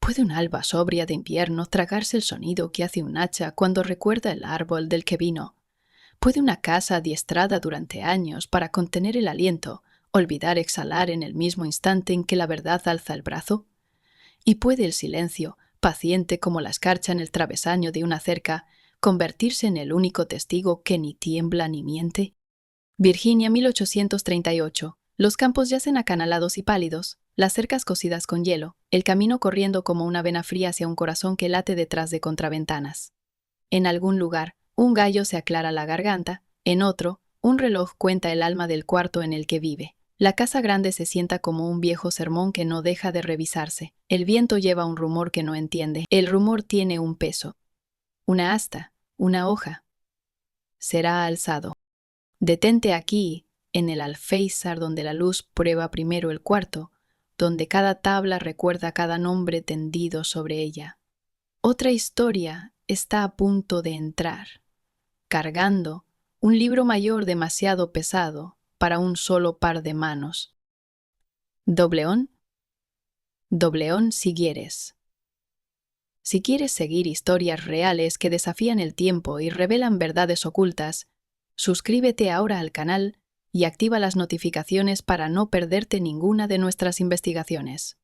¿Puede un alba sobria de invierno tragarse el sonido que hace un hacha cuando recuerda el árbol del que vino? ¿Puede una casa adiestrada durante años para contener el aliento olvidar exhalar en el mismo instante en que la verdad alza el brazo? ¿Y puede el silencio, paciente como la escarcha en el travesaño de una cerca, convertirse en el único testigo que ni tiembla ni miente? Virginia, 1838. Los campos yacen acanalados y pálidos, las cercas cosidas con hielo, el camino corriendo como una vena fría hacia un corazón que late detrás de contraventanas. En algún lugar, un gallo se aclara la garganta, en otro, un reloj cuenta el alma del cuarto en el que vive. La casa grande se sienta como un viejo sermón que no deja de revisarse. El viento lleva un rumor que no entiende. El rumor tiene un peso, una asta, una hoja. Será alzado. Detente aquí, en el alféizar donde la luz prueba primero el cuarto, donde cada tabla recuerda cada nombre tendido sobre ella. Otra historia está a punto de entrar, cargando un libro mayor demasiado pesado para un solo par de manos. Dobleón, dobleón si quieres. Si quieres seguir historias reales que desafían el tiempo y revelan verdades ocultas, suscríbete ahora al canal y activa las notificaciones para no perderte ninguna de nuestras investigaciones.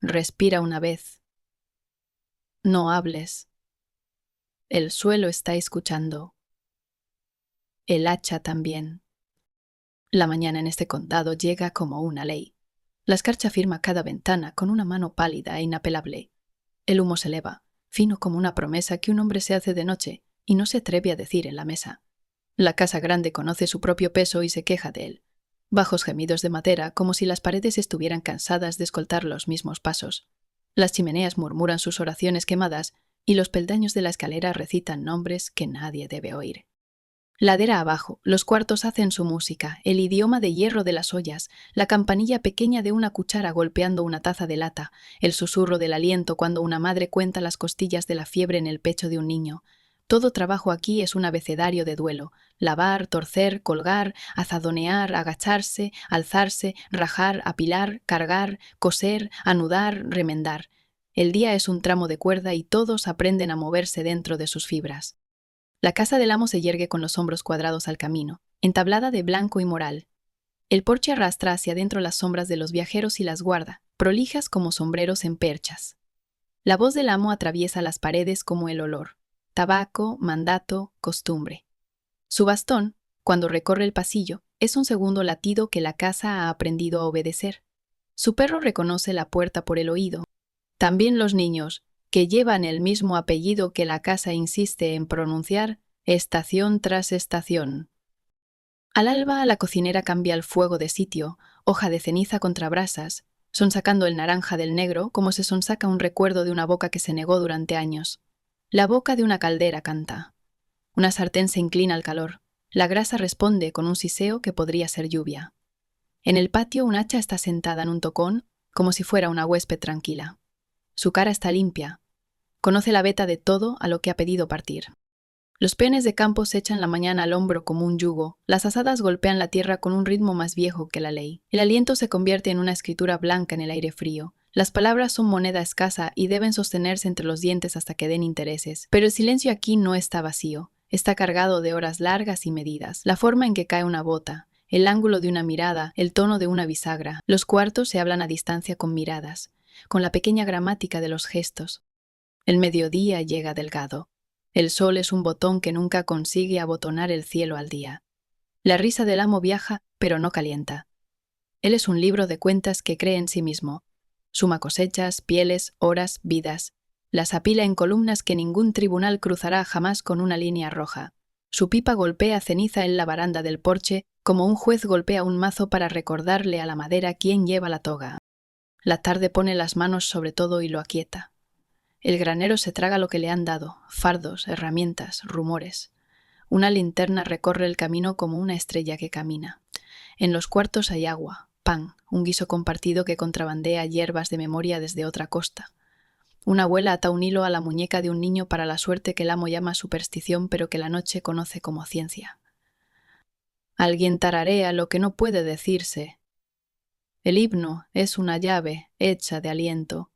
Respira una vez. No hables. El suelo está escuchando. El hacha también. La mañana en este condado llega como una ley. La escarcha firma cada ventana con una mano pálida e inapelable. El humo se eleva, fino como una promesa que un hombre se hace de noche y no se atreve a decir en la mesa. La casa grande conoce su propio peso y se queja de él. Bajos gemidos de madera como si las paredes estuvieran cansadas de escoltar los mismos pasos. Las chimeneas murmuran sus oraciones quemadas y los peldaños de la escalera recitan nombres que nadie debe oír. Ladera abajo, los cuartos hacen su música, el idioma de hierro de las ollas, la campanilla pequeña de una cuchara golpeando una taza de lata, el susurro del aliento cuando una madre cuenta las costillas de la fiebre en el pecho de un niño. Todo trabajo aquí es un abecedario de duelo: lavar, torcer, colgar, azadonear, agacharse, alzarse, rajar, apilar, cargar, coser, anudar, remendar. El día es un tramo de cuerda y todos aprenden a moverse dentro de sus fibras. La casa del amo se yergue con los hombros cuadrados al camino, entablada de blanco y moral. El porche arrastra hacia adentro las sombras de los viajeros y las guarda, prolijas como sombreros en perchas. La voz del amo atraviesa las paredes como el olor: tabaco, mandato, costumbre. Su bastón, cuando recorre el pasillo, es un segundo latido que la casa ha aprendido a obedecer. Su perro reconoce la puerta por el oído. También los niños, que llevan el mismo apellido que la casa insiste en pronunciar, estación tras estación. Al alba, la cocinera cambia el fuego de sitio, hoja de ceniza contra brasas, sonsacando el naranja del negro como se sonsaca un recuerdo de una boca que se negó durante años. La boca de una caldera canta. Una sartén se inclina al calor. La grasa responde con un siseo que podría ser lluvia. En el patio, un hacha está sentada en un tocón, como si fuera una huésped tranquila. Su cara está limpia. Conoce la veta de todo a lo que ha pedido partir. Los peones de campo se echan la mañana al hombro como un yugo. Las azadas golpean la tierra con un ritmo más viejo que la ley. El aliento se convierte en una escritura blanca en el aire frío. Las palabras son moneda escasa y deben sostenerse entre los dientes hasta que den intereses. Pero el silencio aquí no está vacío. Está cargado de horas largas y medidas. La forma en que cae una bota, el ángulo de una mirada, el tono de una bisagra. Los cuartos se hablan a distancia con miradas, con la pequeña gramática de los gestos. El mediodía llega delgado. El sol es un botón que nunca consigue abotonar el cielo al día. La risa del amo viaja, pero no calienta. Él es un libro de cuentas que cree en sí mismo. Suma cosechas, pieles, horas, vidas. Las apila en columnas que ningún tribunal cruzará jamás con una línea roja. Su pipa golpea ceniza en la baranda del porche, como un juez golpea un mazo para recordarle a la madera quién lleva la toga. La tarde pone las manos sobre todo y lo aquieta. El granero se traga lo que le han dado: fardos, herramientas, rumores. Una linterna recorre el camino como una estrella que camina. En los cuartos hay agua, pan, un guiso compartido que contrabandea hierbas de memoria desde otra costa. Una abuela ata un hilo a la muñeca de un niño para la suerte que el amo llama superstición, pero que la noche conoce como ciencia. Alguien tararea lo que no puede decirse. El himno es una llave hecha de aliento.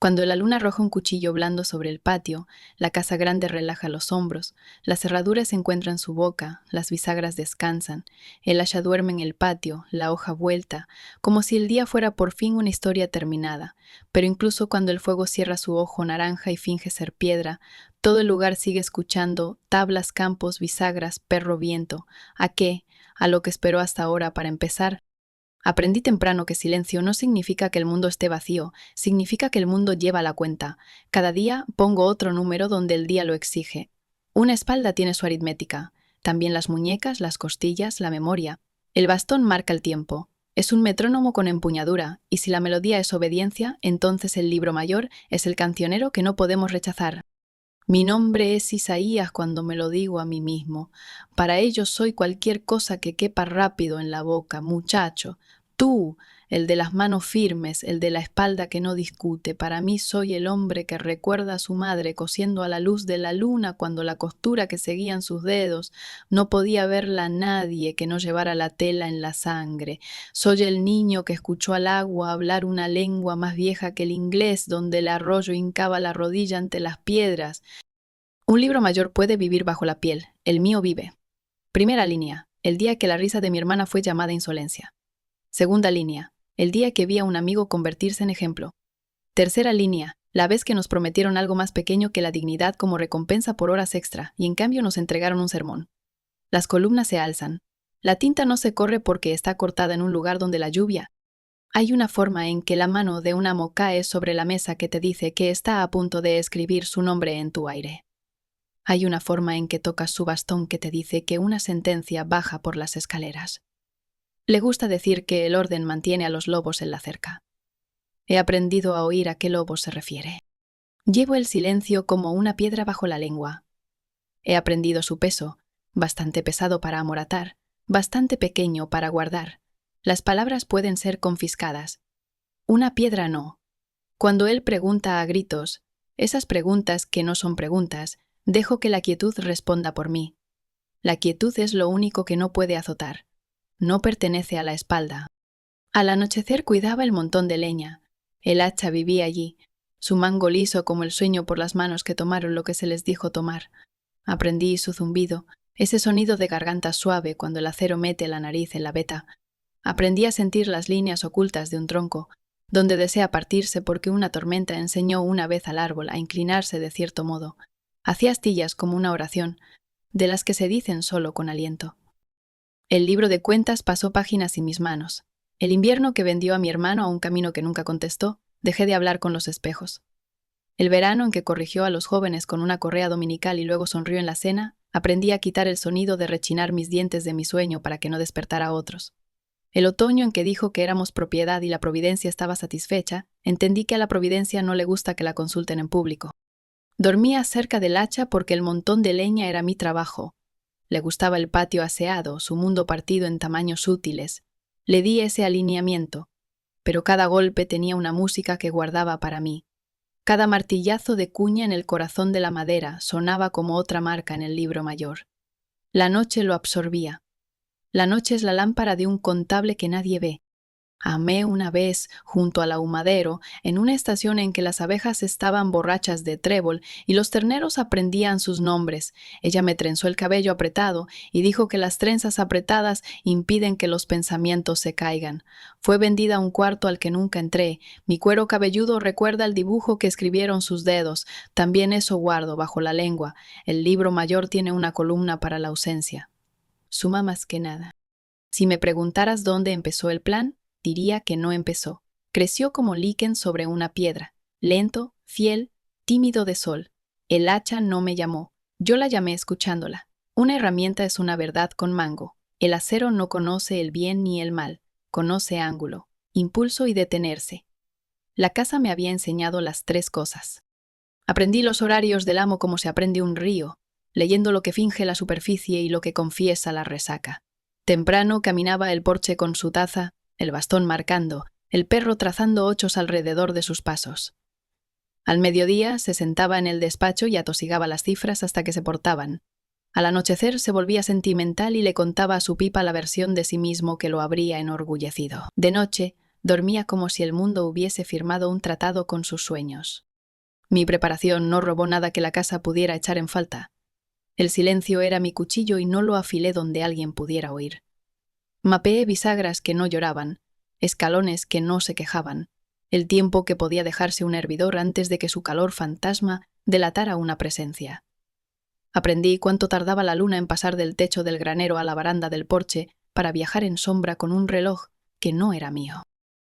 Cuando la luna arroja un cuchillo blando sobre el patio, la casa grande relaja los hombros, las cerraduras encuentran su boca, las bisagras descansan, el hacha duerme en el patio, la hoja vuelta, como si el día fuera por fin una historia terminada. Pero incluso cuando el fuego cierra su ojo naranja y finge ser piedra, todo el lugar sigue escuchando tablas, campos, bisagras, perro, viento. ¿A qué? A lo que esperó hasta ahora para empezar. Aprendí temprano que silencio no significa que el mundo esté vacío, significa que el mundo lleva la cuenta. Cada día pongo otro número donde el día lo exige. Una espalda tiene su aritmética, también las muñecas, las costillas, la memoria. El bastón marca el tiempo. Es un metrónomo con empuñadura, y si la melodía es obediencia, entonces el libro mayor es el cancionero que no podemos rechazar. Mi nombre es Isaías cuando me lo digo a mí mismo. Para ellos soy cualquier cosa que quepa rápido en la boca, muchacho. Tú, el de las manos firmes, el de la espalda que no discute. Para mí soy el hombre que recuerda a su madre cosiendo a la luz de la luna cuando la costura que seguían sus dedos no podía verla nadie que no llevara la tela en la sangre. Soy el niño que escuchó al agua hablar una lengua más vieja que el inglés, donde el arroyo hincaba la rodilla ante las piedras. Un libro mayor puede vivir bajo la piel, el mío vive. Primera línea, el día que la risa de mi hermana fue llamada insolencia. Segunda línea, el día que vi a un amigo convertirse en ejemplo. Tercera línea, la vez que nos prometieron algo más pequeño que la dignidad como recompensa por horas extra, y en cambio nos entregaron un sermón. Las columnas se alzan. La tinta no se corre porque está cortada en un lugar donde la lluvia. Hay una forma en que la mano de un amo cae sobre la mesa que te dice que está a punto de escribir su nombre en tu aire. Hay una forma en que tocas su bastón que te dice que una sentencia baja por las escaleras. Le gusta decir que el orden mantiene a los lobos en la cerca. He aprendido a oír a qué lobo se refiere. Llevo el silencio como una piedra bajo la lengua. He aprendido su peso, bastante pesado para amoratar, bastante pequeño para guardar. Las palabras pueden ser confiscadas. Una piedra no. Cuando él pregunta a gritos, esas preguntas que no son preguntas, dejo que la quietud responda por mí. La quietud es lo único que no puede azotar. No pertenece a la espalda. Al anochecer cuidaba el montón de leña. El hacha vivía allí, su mango liso como el sueño por las manos que tomaron lo que se les dijo tomar. Aprendí su zumbido, ese sonido de garganta suave cuando el acero mete la nariz en la veta. Aprendí a sentir las líneas ocultas de un tronco, donde desea partirse porque una tormenta enseñó una vez al árbol a inclinarse de cierto modo. Hacía astillas como una oración, de las que se dicen solo con aliento. El libro de cuentas pasó páginas en mis manos. El invierno que vendió a mi hermano a un camino que nunca contestó, dejé de hablar con los espejos. El verano en que corrigió a los jóvenes con una correa dominical y luego sonrió en la cena, aprendí a quitar el sonido de rechinar mis dientes de mi sueño para que no despertara a otros. El otoño en que dijo que éramos propiedad y la providencia estaba satisfecha, entendí que a la providencia no le gusta que la consulten en público. Dormía cerca del hacha porque el montón de leña era mi trabajo. Le gustaba el patio aseado, su mundo partido en tamaños útiles. Le di ese alineamiento, pero cada golpe tenía una música que guardaba para mí. Cada martillazo de cuña en el corazón de la madera sonaba como otra marca en el libro mayor. La noche lo absorbía. La noche es la lámpara de un contable que nadie ve. Amé una vez, junto al ahumadero, en una estación en que las abejas estaban borrachas de trébol y los terneros aprendían sus nombres. Ella me trenzó el cabello apretado y dijo que las trenzas apretadas impiden que los pensamientos se caigan. Fue vendida a un cuarto al que nunca entré. Mi cuero cabelludo recuerda el dibujo que escribieron sus dedos. También eso guardo bajo la lengua. El libro mayor tiene una columna para la ausencia. Suma más que nada. Si me preguntaras dónde empezó el plan, diría que no empezó. Creció como líquen sobre una piedra, lento, fiel, tímido de sol. El hacha no me llamó, yo la llamé escuchándola. Una herramienta es una verdad con mango. El acero no conoce el bien ni el mal, conoce ángulo, impulso y detenerse. La casa me había enseñado las tres cosas. Aprendí los horarios del amo como se aprende un río, leyendo lo que finge la superficie y lo que confiesa la resaca. Temprano caminaba el porche con su taza, el bastón marcando, el perro trazando ochos alrededor de sus pasos. Al mediodía se sentaba en el despacho y atosigaba las cifras hasta que se portaban. Al anochecer se volvía sentimental y le contaba a su pipa la versión de sí mismo que lo habría enorgullecido. De noche, Dormía como si el mundo hubiese firmado un tratado con sus sueños. Mi preparación no robó nada que la casa pudiera echar en falta. El silencio era mi cuchillo y no lo afilé donde alguien pudiera oír. Mapeé bisagras que no lloraban, escalones que no se quejaban, el tiempo que podía dejarse un hervidor antes de que su calor fantasma delatara una presencia. Aprendí cuánto tardaba la luna en pasar del techo del granero a la baranda del porche para viajar en sombra con un reloj que no era mío.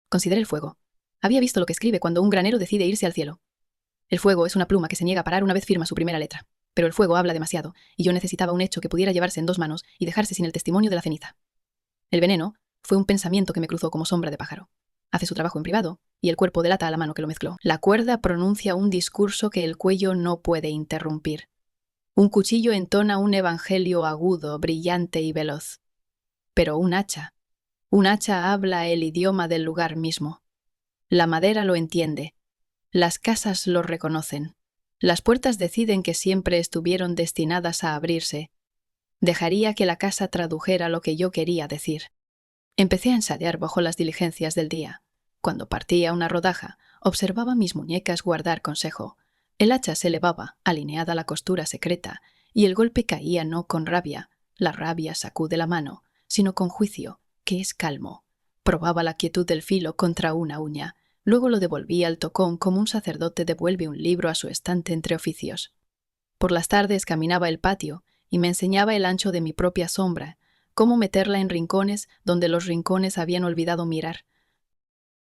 Consideré el fuego. Había visto lo que escribe cuando un granero decide irse al cielo. El fuego es una pluma que se niega a parar una vez firma su primera letra. Pero el fuego habla demasiado, y yo necesitaba un hecho que pudiera llevarse en 2 manos y dejarse sin el testimonio de la ceniza. El veneno fue un pensamiento que me cruzó como sombra de pájaro. Hace su trabajo en privado, y el cuerpo delata a la mano que lo mezcló. La cuerda pronuncia un discurso que el cuello no puede interrumpir. Un cuchillo entona un evangelio agudo, brillante y veloz. Pero un hacha habla el idioma del lugar mismo. La madera lo entiende. Las casas lo reconocen. Las puertas deciden que siempre estuvieron destinadas a abrirse. Dejaría que la casa tradujera lo que yo quería decir. Empecé a ensayar bajo las diligencias del día. Cuando partía una rodaja, observaba mis muñecas guardar consejo. El hacha se elevaba, alineada a la costura secreta, y el golpe caía no con rabia. La rabia sacude la mano, sino con juicio, que es calmo. Probaba la quietud del filo contra una uña. Luego lo devolvía al tocón como un sacerdote devuelve un libro a su estante entre oficios. Por las tardes caminaba el patio y me enseñaba el ancho de mi propia sombra, cómo meterla en rincones donde los rincones habían olvidado mirar.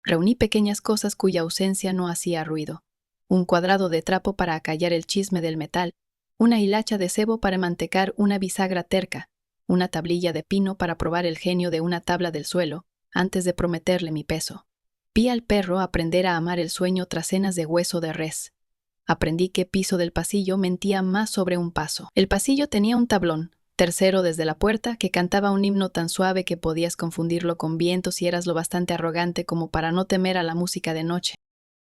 Reuní pequeñas cosas cuya ausencia no hacía ruido. Un cuadrado de trapo para acallar el chisme del metal, una hilacha de sebo para mantecar una bisagra terca, una tablilla de pino para probar el genio de una tabla del suelo, antes de prometerle mi peso. Vi al perro aprender a amar el sueño tras cenas de hueso de res. Aprendí que piso del pasillo mentía más sobre un paso. El pasillo tenía un tablón, tercero desde la puerta, que cantaba un himno tan suave que podías confundirlo con viento si eras lo bastante arrogante como para no temer a la música de noche.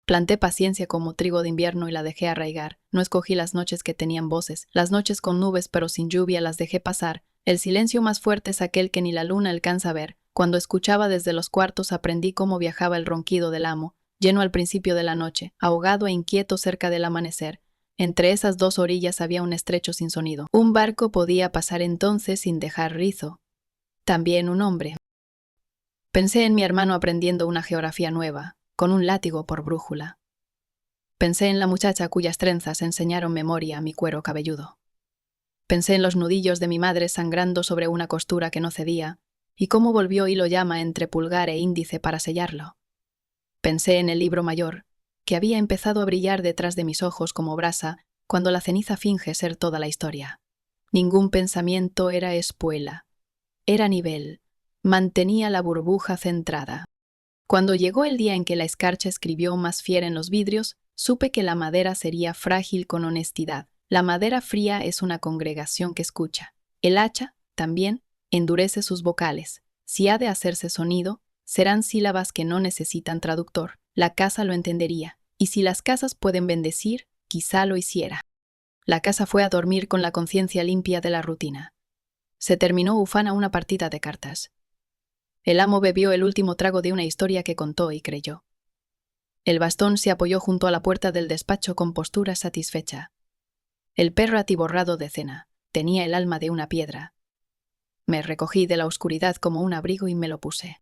Planté paciencia como trigo de invierno y la dejé arraigar. No escogí las noches que tenían voces. Las noches con nubes pero sin lluvia las dejé pasar. El silencio más fuerte es aquel que ni la luna alcanza a ver. Cuando escuchaba desde los cuartos aprendí cómo viajaba el ronquido del amo, lleno al principio de la noche, ahogado e inquieto cerca del amanecer. Entre esas 2 orillas había un estrecho sin sonido. Un barco podía pasar entonces sin dejar rizo. También un hombre. Pensé en mi hermano aprendiendo una geografía nueva, con un látigo por brújula. Pensé en la muchacha cuyas trenzas enseñaron memoria a mi cuero cabelludo. Pensé en los nudillos de mi madre sangrando sobre una costura que no cedía, y cómo volvió hilo llama entre pulgar e índice para sellarlo. Pensé en el libro mayor, que había empezado a brillar detrás de mis ojos como brasa cuando la ceniza finge ser toda la historia. Ningún pensamiento era espuela. Era nivel. Mantenía la burbuja centrada. Cuando llegó el día en que la escarcha escribió más fiera en los vidrios, supe que la madera sería frágil con honestidad. La madera fría es una congregación que escucha. El hacha, también, endurece sus vocales. Si ha de hacerse sonido, serán sílabas que no necesitan traductor. La casa lo entendería. Y si las casas pueden bendecir, quizá lo hiciera. La casa fue a dormir con la conciencia limpia de la rutina. Se terminó ufana una partida de cartas. El amo bebió el último trago de una historia que contó y creyó. El bastón se apoyó junto a la puerta del despacho con postura satisfecha. El perro atiborrado de cena tenía el alma de una piedra. Me recogí de la oscuridad como un abrigo y me lo puse.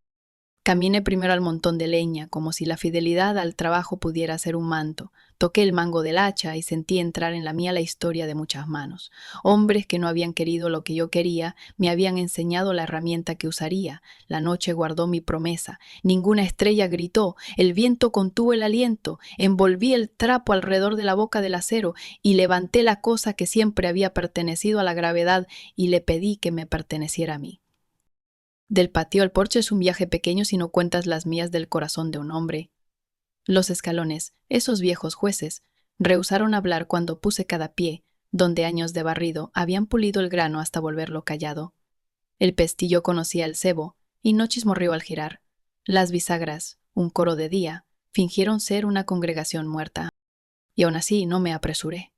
Caminé primero al montón de leña, como si la fidelidad al trabajo pudiera ser un manto. Toqué el mango del hacha y sentí entrar en la mía la historia de muchas manos. Hombres que no habían querido lo que yo quería, me habían enseñado la herramienta que usaría. La noche guardó mi promesa. Ninguna estrella gritó. El viento contuvo el aliento. Envolví el trapo alrededor de la boca del acero y levanté la cosa que siempre había pertenecido a la gravedad y le pedí que me perteneciera a mí. Del patio al porche es un viaje pequeño si no cuentas las mías del corazón de un hombre. Los escalones, esos viejos jueces, rehusaron hablar cuando puse cada pie, donde años de barrido habían pulido el grano hasta volverlo callado. El pestillo conocía el cebo, y no chismorreó al girar. Las bisagras, un coro de día, fingieron ser una congregación muerta. Y aún así no me apresuré.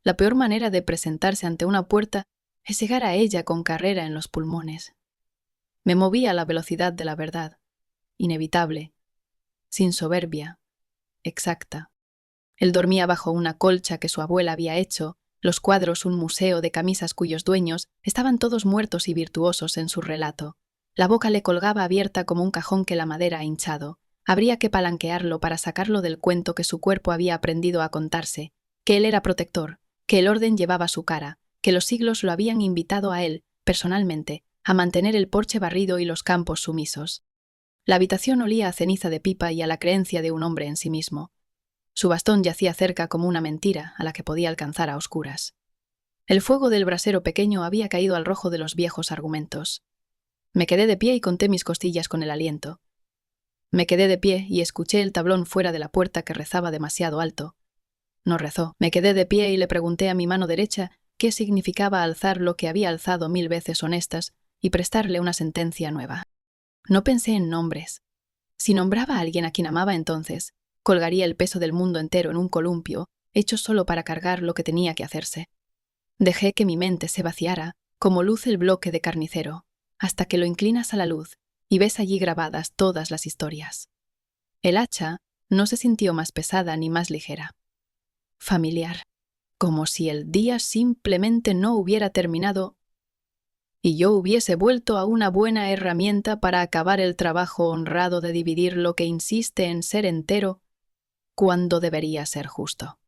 La peor manera de presentarse ante una puerta es llegar a ella con carrera en los pulmones. Me moví a la velocidad de la verdad, inevitable, sin soberbia, exacta. Él dormía bajo una colcha que su abuela había hecho, los cuadros un museo de camisas cuyos dueños estaban todos muertos y virtuosos en su relato. La boca le colgaba abierta como un cajón que la madera ha hinchado. Habría que palanquearlo para sacarlo del cuento que su cuerpo había aprendido a contarse, que él era protector, que el orden llevaba su cara, que los siglos lo habían invitado a él, personalmente, a mantener el porche barrido y los campos sumisos. La habitación olía a ceniza de pipa y a la creencia de un hombre en sí mismo. Su bastón yacía cerca como una mentira a la que podía alcanzar a oscuras. El fuego del brasero pequeño había caído al rojo de los viejos argumentos. Me quedé de pie y conté mis costillas con el aliento. Me quedé de pie y escuché el tablón fuera de la puerta que rezaba demasiado alto. No rezó. Me quedé de pie y le pregunté a mi mano derecha qué significaba alzar lo que había alzado 1000 veces honestas y prestarle una sentencia nueva. No pensé en nombres. Si nombraba a alguien a quien amaba entonces, colgaría el peso del mundo entero en un columpio, hecho solo para cargar lo que tenía que hacerse. Dejé que mi mente se vaciara, como luce el bloque de carnicero, hasta que lo inclinas a la luz y ves allí grabadas todas las historias. El hacha no se sintió más pesada ni más ligera. Familiar, como si el día simplemente no hubiera terminado y yo hubiese vuelto a una buena herramienta para acabar el trabajo honrado de dividir lo que insiste en ser entero cuando debería ser justo.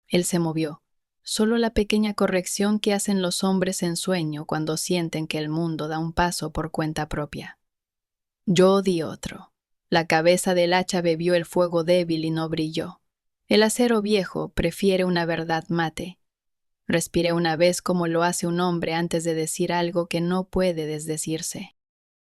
Él se movió, solo la pequeña corrección que hacen los hombres en sueño cuando sienten que el mundo da un paso por cuenta propia. Yo di otro. La cabeza del hacha bebió el fuego débil y no brilló. El acero viejo prefiere una verdad mate. Respiré una vez como lo hace un hombre antes de decir algo que no puede desdecirse.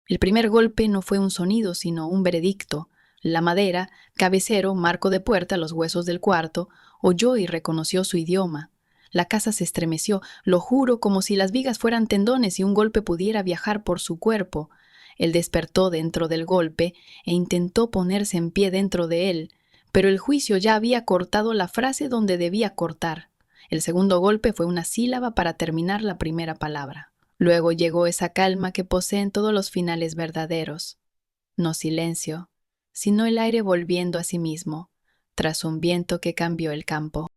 El primer golpe no fue un sonido, sino un veredicto. La madera, cabecero, marco de puerta, los huesos del cuarto, oyó y reconoció su idioma. La casa se estremeció, lo juro, como si las vigas fueran tendones y un golpe pudiera viajar por su cuerpo. Él despertó dentro del golpe e intentó ponerse en pie dentro de él, pero el juicio ya había cortado la frase donde debía cortar. El segundo golpe fue una sílaba para terminar la primera palabra. Luego llegó esa calma que poseen todos los finales verdaderos. No silencio, sino el aire volviendo a sí mismo, tras un viento que cambió el campo.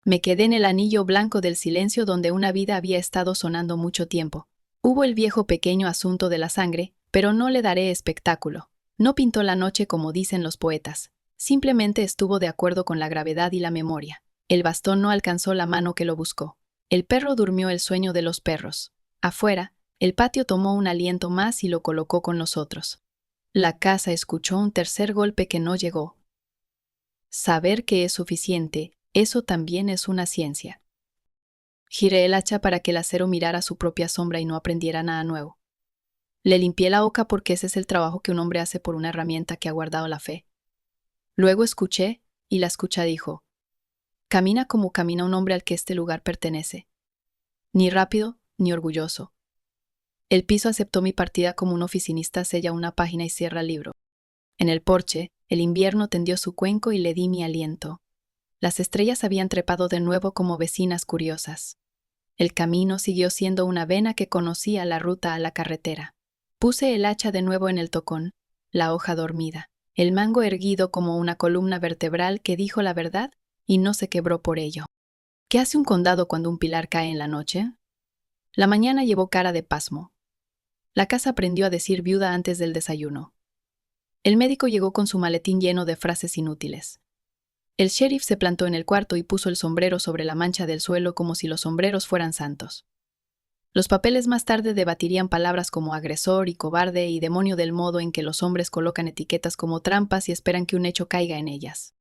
Me quedé en el anillo blanco del silencio donde una vida había estado sonando mucho tiempo. Hubo el viejo pequeño asunto de la sangre, pero no le daré espectáculo. No pintó la noche como dicen los poetas. Simplemente estuvo de acuerdo con la gravedad y la memoria. El bastón no alcanzó la mano que lo buscó. El perro durmió el sueño de los perros. Afuera, el patio tomó un aliento más y lo colocó con los otros. La casa escuchó un tercer golpe que no llegó. Saber que es suficiente, eso también es una ciencia. Giré el hacha para que el acero mirara su propia sombra y no aprendiera nada nuevo. Le limpié la boca porque ese es el trabajo que un hombre hace por una herramienta que ha guardado la fe. Luego escuché, y la escucha dijo: camina como camina un hombre al que este lugar pertenece. Ni rápido, ni orgulloso. El piso aceptó mi partida como un oficinista sella una página y cierra el libro. En el porche, el invierno tendió su cuenco y le di mi aliento. Las estrellas habían trepado de nuevo como vecinas curiosas. El camino siguió siendo una vena que conocía la ruta a la carretera. Puse el hacha de nuevo en el tocón, la hoja dormida, el mango erguido como una columna vertebral que dijo la verdad y no se quebró por ello. ¿Qué hace un condado cuando un pilar cae en la noche? La mañana llevó cara de pasmo. La casa aprendió a decir viuda antes del desayuno. El médico llegó con su maletín lleno de frases inútiles. El sheriff se plantó en el cuarto y puso el sombrero sobre la mancha del suelo como si los sombreros fueran santos. Los papeles más tarde debatirían palabras como agresor y cobarde y demonio del modo en que los hombres colocan etiquetas como trampas y esperan que un hecho caiga en ellas.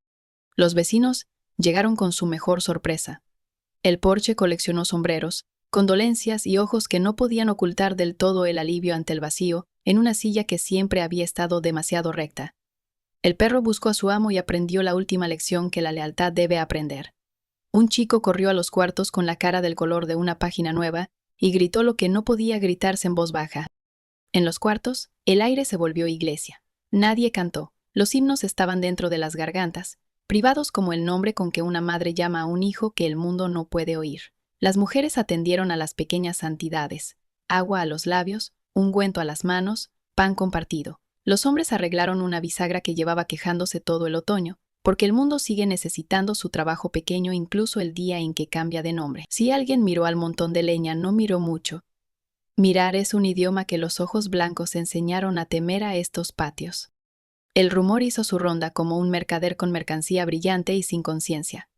Los vecinos llegaron con su mejor sorpresa. El porche coleccionó sombreros, condolencias y ojos que no podían ocultar del todo el alivio ante el vacío en una silla que siempre había estado demasiado recta. El perro buscó a su amo y aprendió la última lección que la lealtad debe aprender. Un chico corrió a los cuartos con la cara del color de una página nueva y gritó lo que no podía gritarse en voz baja. En los cuartos, el aire se volvió iglesia. Nadie cantó. Los himnos estaban dentro de las gargantas, privados como el nombre con que una madre llama a un hijo que el mundo no puede oír. Las mujeres atendieron a las pequeñas santidades: agua a los labios, ungüento a las manos, pan compartido. Los hombres arreglaron una bisagra que llevaba quejándose todo el otoño, porque el mundo sigue necesitando su trabajo pequeño incluso el día en que cambia de nombre. Si alguien miró al montón de leña, no miró mucho. Mirar es un idioma que los ojos blancos enseñaron a temer a estos patios. El rumor hizo su ronda como un mercader con mercancía brillante y sin conciencia.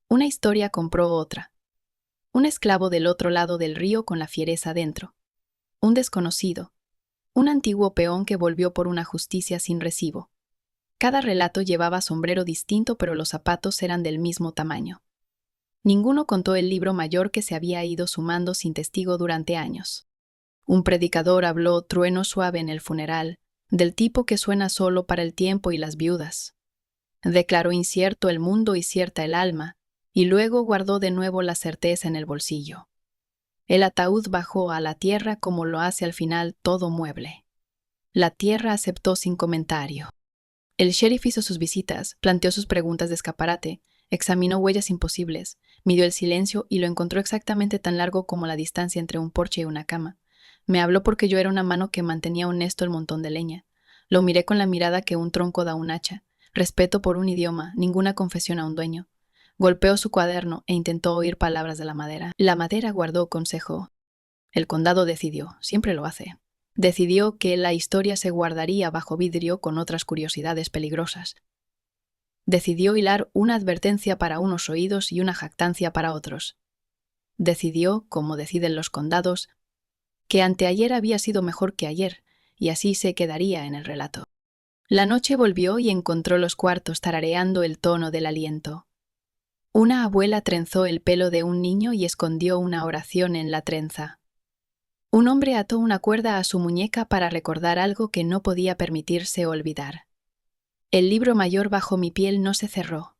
Una historia compró otra. Un esclavo del otro lado del río con la fiereza dentro. Un desconocido. Un antiguo peón que volvió por una justicia sin recibo. Cada relato llevaba sombrero distinto, pero los zapatos eran del mismo tamaño. Ninguno contó el libro mayor que se había ido sumando sin testigo durante años. Un predicador habló trueno suave en el funeral, del tipo que suena solo para el tiempo y las viudas. Declaró incierto el mundo y cierta el alma, y luego guardó de nuevo la certeza en el bolsillo. El ataúd bajó a la tierra como lo hace al final todo mueble. La tierra aceptó sin comentario. El sheriff hizo sus visitas, planteó sus preguntas de escaparate, examinó huellas imposibles, midió el silencio y lo encontró exactamente tan largo como la distancia entre un porche y una cama. Me habló porque yo era una mano que mantenía honesto el montón de leña. Lo miré con la mirada que un tronco da a un hacha. Respeto por un idioma, ninguna confesión a un dueño. Golpeó su cuaderno e intentó oír palabras de la madera. La madera guardó consejo. El condado decidió, siempre lo hace. Decidió que la historia se guardaría bajo vidrio con otras curiosidades peligrosas. Decidió hilar una advertencia para unos oídos y una jactancia para otros. Decidió, como deciden los condados, que anteayer había sido mejor que ayer, y así se quedaría en el relato. La noche volvió y encontró los cuartos tarareando el tono del aliento. Una abuela trenzó el pelo de un niño y escondió una oración en la trenza. Un hombre ató una cuerda a su muñeca para recordar algo que no podía permitirse olvidar. El libro mayor bajo mi piel no se cerró.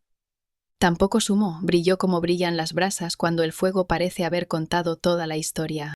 Tampoco sumó, brilló como brillan las brasas cuando el fuego parece haber contado toda la historia.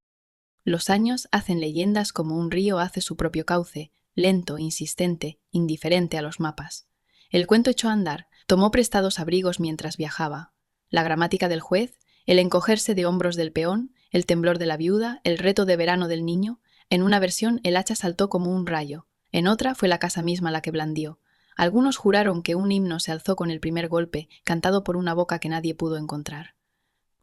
Los años hacen leyendas como un río hace su propio cauce, lento, insistente, indiferente a los mapas. El cuento echó a andar, tomó prestados abrigos mientras viajaba. La gramática del juez, el encogerse de hombros del peón, el temblor de la viuda, el reto de verano del niño. En una versión el hacha saltó como un rayo, en otra fue la casa misma la que blandió. Algunos juraron que un himno se alzó con el primer golpe, cantado por una boca que nadie pudo encontrar.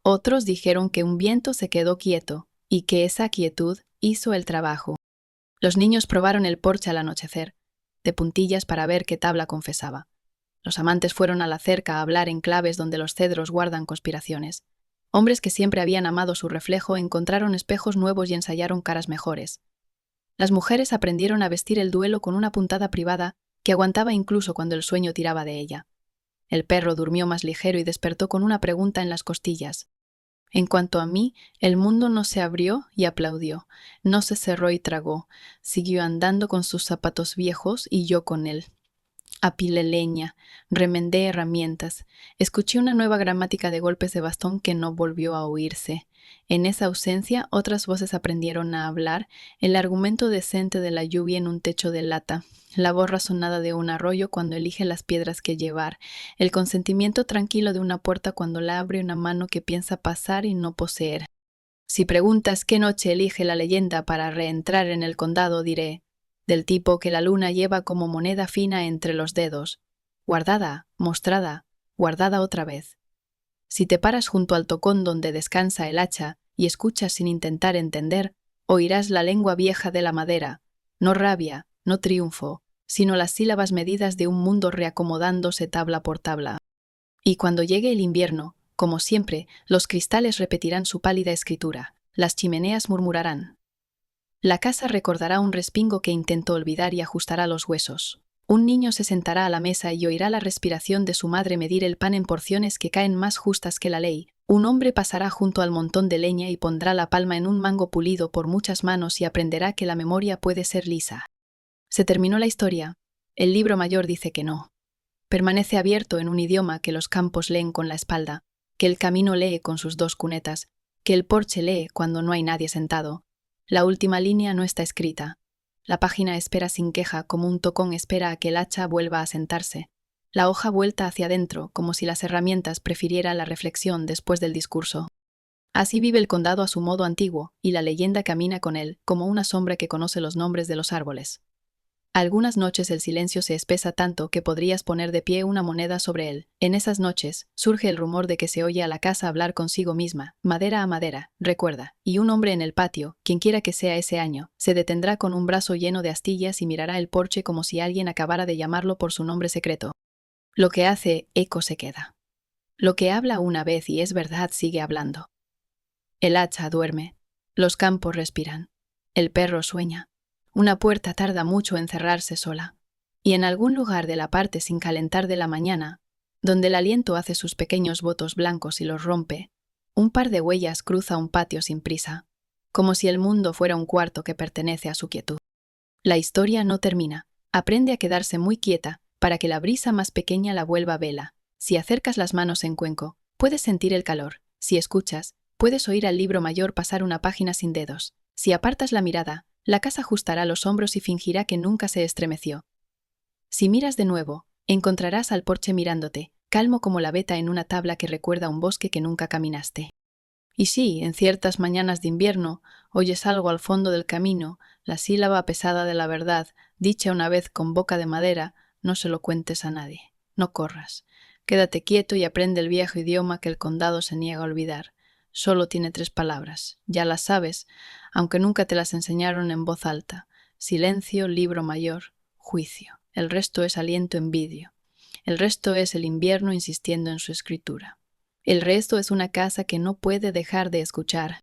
Otros dijeron que un viento se quedó quieto, y que esa quietud hizo el trabajo. Los niños probaron el porche al anochecer, de puntillas para ver qué tabla confesaba. Los amantes fueron a la cerca a hablar en claves donde los cedros guardan conspiraciones. Hombres que siempre habían amado su reflejo encontraron espejos nuevos y ensayaron caras mejores. Las mujeres aprendieron a vestir el duelo con una puntada privada que aguantaba incluso cuando el sueño tiraba de ella. El perro durmió más ligero y despertó con una pregunta en las costillas. En cuanto a mí, el mundo no se abrió y aplaudió, no se cerró y tragó, siguió andando con sus zapatos viejos y yo con él. Apilé leña, remendé herramientas, escuché una nueva gramática de golpes de bastón que no volvió a oírse. En esa ausencia, otras voces aprendieron a hablar, el argumento decente de la lluvia en un techo de lata, la voz razonada de un arroyo cuando elige las piedras que llevar, el consentimiento tranquilo de una puerta cuando la abre una mano que piensa pasar y no poseer. Si preguntas qué noche elige la leyenda para reentrar en el condado, diré: del tipo que la luna lleva como moneda fina entre los dedos, guardada, mostrada, guardada otra vez. Si te paras junto al tocón donde descansa el hacha y escuchas sin intentar entender, oirás la lengua vieja de la madera, no rabia, no triunfo, sino las sílabas medidas de un mundo reacomodándose tabla por tabla. Y cuando llegue el invierno, como siempre, los cristales repetirán su pálida escritura, las chimeneas murmurarán. La casa recordará un respingo que intentó olvidar y ajustará los huesos. Un niño se sentará a la mesa y oirá la respiración de su madre medir el pan en porciones que caen más justas que la ley. Un hombre pasará junto al montón de leña y pondrá la palma en un mango pulido por muchas manos y aprenderá que la memoria puede ser lisa. Se terminó la historia. El libro mayor dice que no. Permanece abierto en un idioma que los campos leen con la espalda, que el camino lee con sus dos cunetas, que el porche lee cuando no hay nadie sentado. La última línea no está escrita. La página espera sin queja, como un tocón espera a que el hacha vuelva a sentarse. La hoja vuelta hacia adentro, como si las herramientas prefiriera la reflexión después del discurso. Así vive el condado a su modo antiguo, y la leyenda camina con él, como una sombra que conoce los nombres de los árboles. Algunas noches el silencio se espesa tanto que podrías poner de pie una moneda sobre él. En esas noches surge el rumor de que se oye a la casa hablar consigo misma, madera a madera, recuerda, y un hombre en el patio, quienquiera que sea ese año, se detendrá con un brazo lleno de astillas y mirará el porche como si alguien acabara de llamarlo por su nombre secreto. Lo que hace eco se queda. Lo que habla una vez y es verdad sigue hablando. El hacha duerme. Los campos respiran. El perro sueña. Una puerta tarda mucho en cerrarse sola. Y en algún lugar de la parte sin calentar de la mañana, donde el aliento hace sus pequeños votos blancos y los rompe, un par de huellas cruza un patio sin prisa, como si el mundo fuera un cuarto que pertenece a su quietud. La historia no termina. Aprende a quedarse muy quieta para que la brisa más pequeña la vuelva vela. Si acercas las manos en cuenco, puedes sentir el calor. Si escuchas, puedes oír al libro mayor pasar una página sin dedos. Si apartas la mirada, la casa ajustará los hombros y fingirá que nunca se estremeció. Si miras de nuevo, encontrarás al porche mirándote, calmo como la veta en una tabla que recuerda un bosque que nunca caminaste. Y sí, en ciertas mañanas de invierno, oyes algo al fondo del camino, la sílaba pesada de la verdad, dicha una vez con boca de madera, no se lo cuentes a nadie. No corras. Quédate quieto y aprende el viejo idioma que el condado se niega a olvidar. Solo tiene 3 palabras. Ya las sabes, aunque nunca te las enseñaron en voz alta. Silencio, libro mayor, juicio. El resto es aliento envidio. El resto es el invierno insistiendo en su escritura. El resto es una casa que no puede dejar de escuchar,